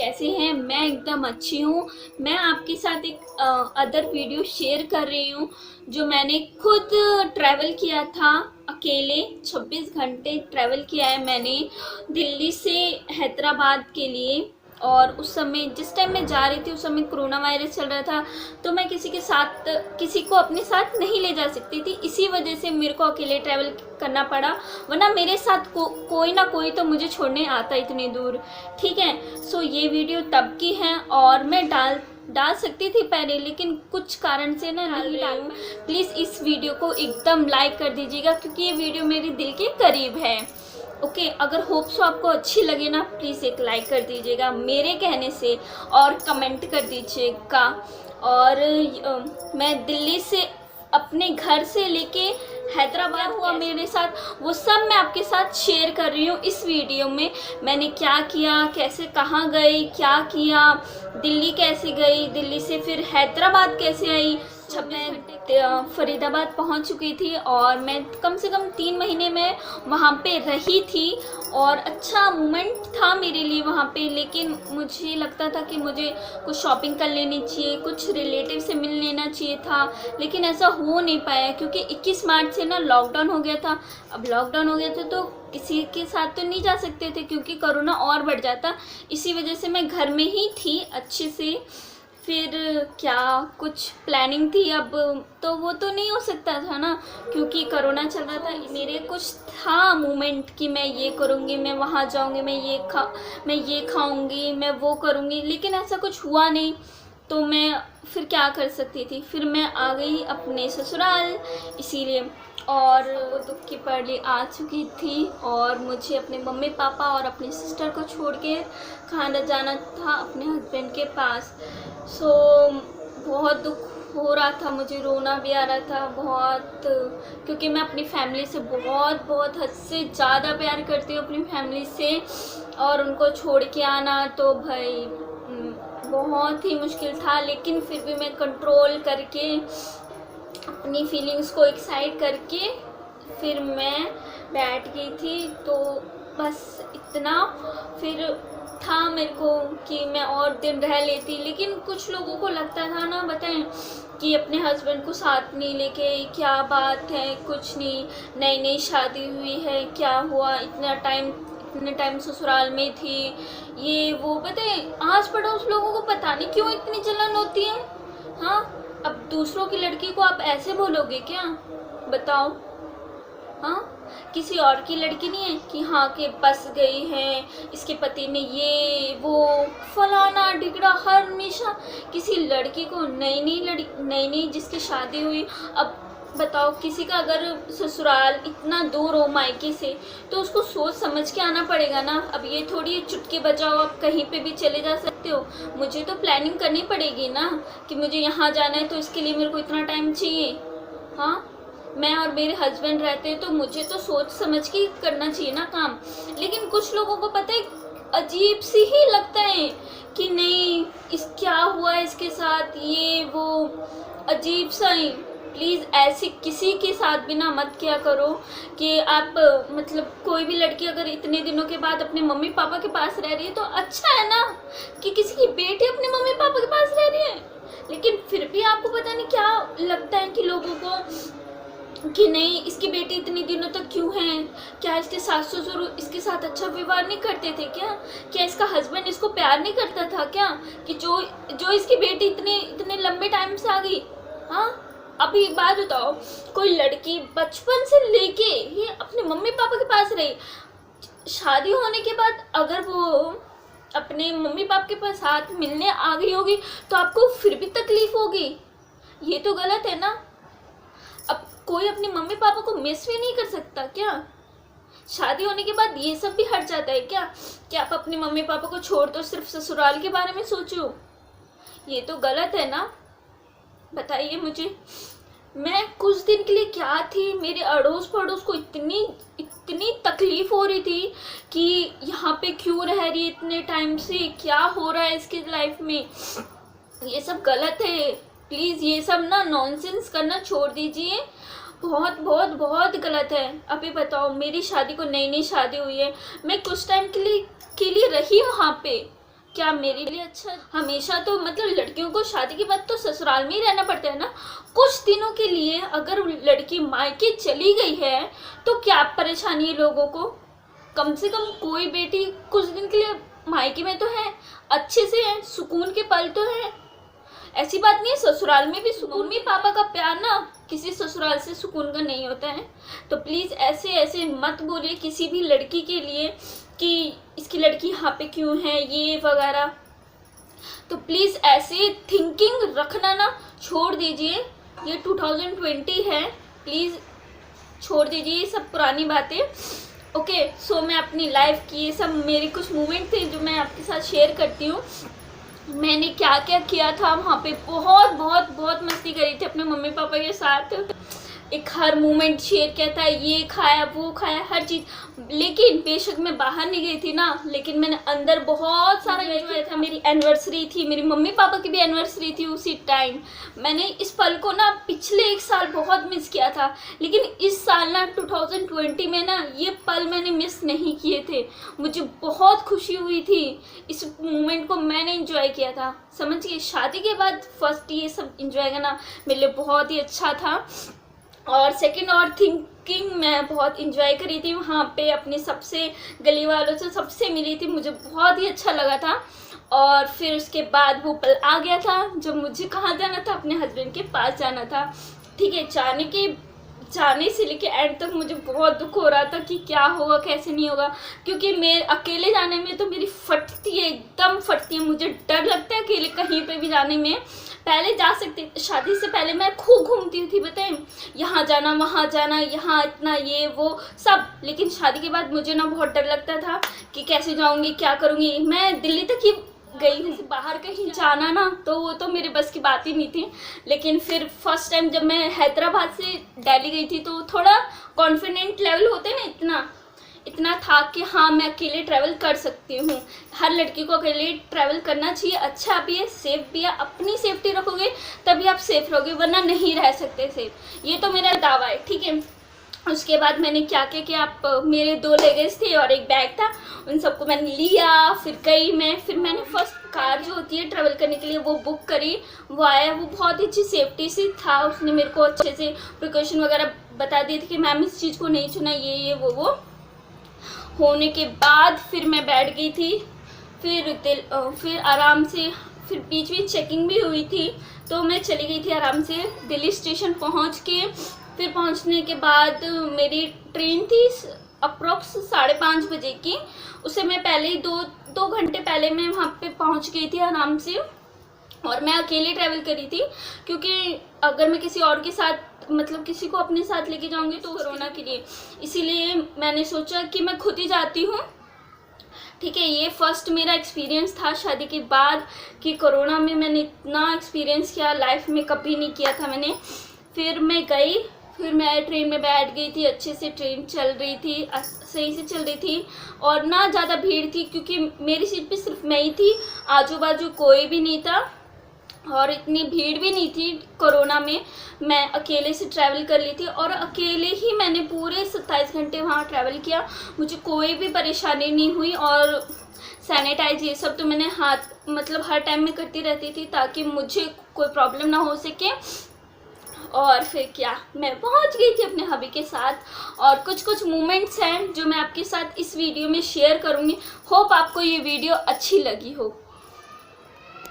कैसे हैं। मैं एकदम अच्छी हूँ। मैं आपके साथ एक अदर वीडियो शेयर कर रही हूँ जो मैंने खुद ट्रैवल किया था। अकेले 26 घंटे ट्रैवल किया है मैंने दिल्ली से हैदराबाद के लिए। और उस समय जिस टाइम मैं जा रही थी उस समय कोरोना वायरस चल रहा था, तो मैं किसी को अपने साथ नहीं ले जा सकती थी। इसी वजह से मेरे को अकेले ट्रैवल करना पड़ा, वरना मेरे साथ कोई ना कोई तो मुझे छोड़ने आता इतनी दूर। ठीक है, सो ये वीडियो तब की है और मैं डाल सकती थी पहले, लेकिन कुछ कारण से ना नहीं डालूँ। प्लीज़ इस वीडियो को एकदम लाइक कर दीजिएगा क्योंकि ये वीडियो मेरे दिल के करीब है। ओके, अगर होप सो आपको अच्छी लगे ना, प्लीज़ एक लाइक कर दीजिएगा मेरे कहने से और कमेंट कर दीजिएगा। और मैं दिल्ली से अपने घर से लेके हैदराबाद हुआ मेरे साथ, वो सब मैं आपके साथ शेयर कर रही हूँ इस वीडियो में। मैंने क्या किया, कैसे, कहाँ गई, क्या किया, दिल्ली कैसे गई, दिल्ली से फिर हैदराबाद कैसे आई। जब मैं फरीदाबाद पहुंच चुकी थी और मैं कम से कम 3 महीने में वहाँ पे रही थी और अच्छा मोमेंट था मेरे लिए वहाँ पे। लेकिन मुझे लगता था कि मुझे कुछ शॉपिंग कर लेनी चाहिए, कुछ रिलेटिव से मिल लेना चाहिए था, लेकिन ऐसा हो नहीं पाया क्योंकि 21 मार्च से ना लॉकडाउन हो गया था। अब लॉकडाउन हो गया था तो किसी के साथ तो नहीं जा सकते थे क्योंकि कोरोना और बढ़ जाता। इसी वजह से मैं घर में ही थी अच्छे से। फिर क्या कुछ प्लानिंग थी, अब तो वो तो नहीं हो सकता था ना क्योंकि कोरोना चल रहा था। मेरे कुछ था मोमेंट कि मैं ये करूँगी, मैं वहाँ जाऊँगी, मैं ये खाऊँगी, मैं वो करूँगी, लेकिन ऐसा कुछ हुआ नहीं। तो मैं फिर क्या कर सकती थी, फिर मैं आ गई अपने ससुराल इसीलिए। और वो दुख की पड़ी आ चुकी थी और मुझे अपने मम्मी पापा और अपनी सिस्टर को छोड़ के खाना जाना था अपने हस्बैंड के पास। सो बहुत दुख हो रहा था, मुझे रोना भी आ रहा था बहुत, क्योंकि मैं अपनी फैमिली से बहुत बहुत हद से ज़्यादा प्यार करती हूँ अपनी फैमिली से, और उनको छोड़ के आना तो भाई बहुत ही मुश्किल था। लेकिन फिर भी मैं कंट्रोल करके अपनी फीलिंग्स को एक साइड करके फिर मैं बैठ गई थी। तो बस इतना फिर था मेरे को कि मैं और दिन रह लेती, लेकिन कुछ लोगों को लगता था ना, बताएं, कि अपने हस्बैंड को साथ नहीं लेके क्या बात है, कुछ नहीं, नई नई शादी हुई है, क्या हुआ, इतने टाइम ससुराल में थी, ये वो। बताएं, आस पड़ोस लोगों को पता नहीं क्यों इतनी जलन होती है। हाँ, अब दूसरों की लड़की को आप ऐसे बोलोगे क्या, बताओ। हाँ, किसी और की लड़की नहीं है कि हाँ के बस गई है, इसके पति ने ये वो फलाना ढिगड़ा, हर हमेशा किसी लड़की को नई नई जिसकी शादी हुई। अब बताओ, किसी का अगर ससुराल इतना दूर हो मायके से तो उसको सोच समझ के आना पड़ेगा ना। अब ये थोड़ी चुटकी बजाओ आप कहीं पे भी चले जा सकते हो। मुझे तो प्लानिंग करनी पड़ेगी ना कि मुझे यहाँ जाना है तो इसके लिए मेरे को इतना टाइम चाहिए। हाँ, मैं और मेरे हस्बैंड रहते हैं तो मुझे तो सोच समझ के करना चाहिए ना काम। लेकिन कुछ लोगों को पता है अजीब सी ही लगता है कि नहीं, इस क्या हुआ है इसके साथ, ये वो अजीब सा ही। प्लीज़ ऐसे किसी के साथ भी ना मत किया करो कि आप मतलब कोई भी लड़की अगर इतने दिनों के बाद अपने मम्मी पापा के पास रह रही है तो अच्छा है ना कि किसी की बेटी अपने मम्मी पापा के पास रह रही है। लेकिन फिर भी आपको पता नहीं क्या लगता है कि लोगों को कि नहीं, इसकी बेटी इतनी दिनों तक क्यों है, क्या इसके सास ससुर इसके साथ अच्छा व्यवहार नहीं करते थे क्या इसका हस्बैंड इसको प्यार नहीं करता था क्या, कि जो इसकी बेटी इतने लंबे टाइम से आ गई। हाँ, अभी एक बात बताओ, कोई लड़की बचपन से लेके ये अपने मम्मी पापा के पास रही, शादी होने के बाद अगर वो अपने मम्मी पापा के पास साथ मिलने आ गई होगी तो आपको फिर भी तकलीफ होगी। ये तो गलत है ना। अब कोई अपने मम्मी पापा को मिस भी नहीं कर सकता क्या? शादी होने के बाद ये सब भी हट जाता है क्या कि आप अपने मम्मी पापा को छोड़ दो, सिर्फ ससुराल के बारे में सोचो? ये तो गलत है ना। बताइए मुझे। मैं कुछ दिन के लिए क्या थी, मेरे अड़ोस पड़ोस को इतनी तकलीफ हो रही थी कि यहाँ पे क्यों रह रही है इतने टाइम से, क्या हो रहा है इसकी लाइफ में। ये सब गलत है। प्लीज़ ये सब ना नॉनसेंस करना छोड़ दीजिए। बहुत बहुत बहुत गलत है। अभी बताओ, मेरी शादी को नई शादी हुई है, मैं कुछ टाइम के लिए रही वहाँ पे, क्या मेरे लिए अच्छा? हमेशा तो मतलब लड़कियों को शादी के बाद तो ससुराल में ही रहना पड़ता है ना। कुछ दिनों के लिए अगर लड़की मायके चली गई है तो क्या परेशानी है लोगों को? कम से कम कोई बेटी कुछ दिन के लिए मायके में तो है, अच्छे से है, सुकून के पल तो है। ऐसी बात नहीं है, ससुराल में भी सुकून। मम्मी पापा का प्यार ना किसी ससुराल से सुकून का नहीं होता है। तो प्लीज़ ऐसे ऐसे मत बोलिए किसी भी लड़की के लिए कि इसकी लड़की यहाँ पे क्यों है, ये वगैरह। तो प्लीज़ ऐसे थिंकिंग रखना ना छोड़ दीजिए। ये 2020 है, प्लीज़ छोड़ दीजिए ये सब पुरानी बातें। ओके, सो मैं अपनी लाइफ की ये सब मेरे कुछ मोमेंट थे जो मैं आपके साथ शेयर करती हूँ। मैंने क्या क्या किया था वहाँ पे, बहुत बहुत बहुत मस्ती करी थी अपने मम्मी पापा के साथ। एक हर मोमेंट शेयर किया था, ये खाया वो खाया हर चीज़। लेकिन बेशक मैं बाहर नहीं गई थी ना, लेकिन मैंने अंदर बहुत सारा एंजॉय था। मेरी एनिवर्सरी थी, मेरी मम्मी पापा की भी एनिवर्सरी थी उसी टाइम। मैंने इस पल को ना पिछले एक साल बहुत मिस किया था, लेकिन इस साल ना 2020 में ना ये पल मैंने मिस नहीं किए थे। मुझे बहुत खुशी हुई थी, इस मोमेंट को मैंने इंजॉय किया था। समझिए, शादी के बाद फर्स्ट ये सब इंजॉय करना मेरे लिए बहुत ही अच्छा था। और सेकंड और थिंकिंग मैं बहुत इंजॉय करी थी वहाँ पे, अपने सबसे गली वालों से सबसे मिली थी, मुझे बहुत ही अच्छा लगा था। और फिर उसके बाद वो पल आ गया था जब मुझे कहाँ जाना था, अपने हस्बैंड के पास जाना था। ठीक है, जाने से लेके एंड तक मुझे बहुत दुख हो रहा था कि क्या होगा कैसे नहीं होगा, क्योंकि मेरे अकेले जाने में तो मेरी फटती है, एकदम फटती है। मुझे डर लगता है अकेले कहीं पे भी जाने में। पहले जा सकती, शादी से पहले मैं खूब घूमती थी, बताएं, यहाँ जाना वहाँ जाना, यहाँ इतना ये वो सब। लेकिन शादी के बाद मुझे ना बहुत डर लगता था कि कैसे जाऊँगी, क्या करूँगी। मैं दिल्ली तक ही गई थी, बाहर कहीं जाना ना तो वो तो मेरे बस की बात ही नहीं थी। लेकिन फिर फर्स्ट टाइम जब मैं हैदराबाद से दिल्ली गई थी तो थोड़ा कॉन्फिडेंट लेवल होता है ना, इतना था कि हाँ मैं अकेले ट्रैवल कर सकती हूँ। हर लड़की को अकेले ट्रैवल करना चाहिए, अच्छा भी है, सेफ भी है। अपनी सेफ्टी रखोगे तभी आप सेफ रहोगे, वरना नहीं रह सकते सेफ। ये तो मेरा दावा है, ठीक है। उसके बाद मैंने क्या क्या किया, आप मेरे 2 लगेज थे और एक बैग था, उन सबको मैंने लिया। फिर गई मैं, फिर मैंने फर्स्ट कार जो होती है ट्रैवल करने के लिए वो बुक करी। वो आया, वो बहुत ही अच्छी सेफ्टी से था। उसने मेरे को अच्छे से प्रिकॉशन वगैरह बता दिए थे कि मैम इस चीज़ को नहीं छूना, ये वो होने के बाद फिर मैं बैठ गई थी। फिर आराम से, फिर बीच में चेकिंग भी हुई थी तो मैं चली गई थी आराम से दिल्ली स्टेशन पहुंच के। फिर पहुंचने के बाद मेरी ट्रेन थी अप्रॉक्स 5:30 बजे की। उससे मैं पहले ही 2 घंटे पहले मैं वहाँ पे पहुँच गई थी आराम से। और मैं अकेले ट्रैवल करी थी, क्योंकि अगर मैं किसी और के साथ, मतलब किसी को अपने साथ लेके जाऊंगी तो कोरोना के लिए, इसीलिए मैंने सोचा कि मैं खुद ही जाती हूँ। ठीक है, ये फर्स्ट मेरा एक्सपीरियंस था शादी के बाद कि कोरोना में मैंने इतना एक्सपीरियंस किया, लाइफ में कभी नहीं किया था मैंने। फिर मैं गई, फिर मैं ट्रेन में बैठ गई थी, अच्छे से ट्रेन चल रही थी, सही से चल रही थी और ना ज़्यादा भीड़ थी, क्योंकि मेरी सीट पे सिर्फ मैं ही थी, आजू बाजू कोई भी नहीं था और इतनी भीड़ भी नहीं थी। कोरोना में मैं अकेले से ट्रैवल कर ली थी और अकेले ही मैंने पूरे 27 घंटे वहाँ ट्रैवल किया। मुझे कोई भी परेशानी नहीं हुई और सैनिटाइज ये सब तो मैंने हाथ मतलब हर टाइम में करती रहती थी ताकि मुझे कोई प्रॉब्लम ना हो सके। और फिर क्या, मैं पहुंच गई थी अपने हबी के साथ और कुछ कुछ मोमेंट्स हैं जो मैं आपके साथ इस वीडियो में शेयर करूंगी। होप आपको ये वीडियो अच्छी लगी हो।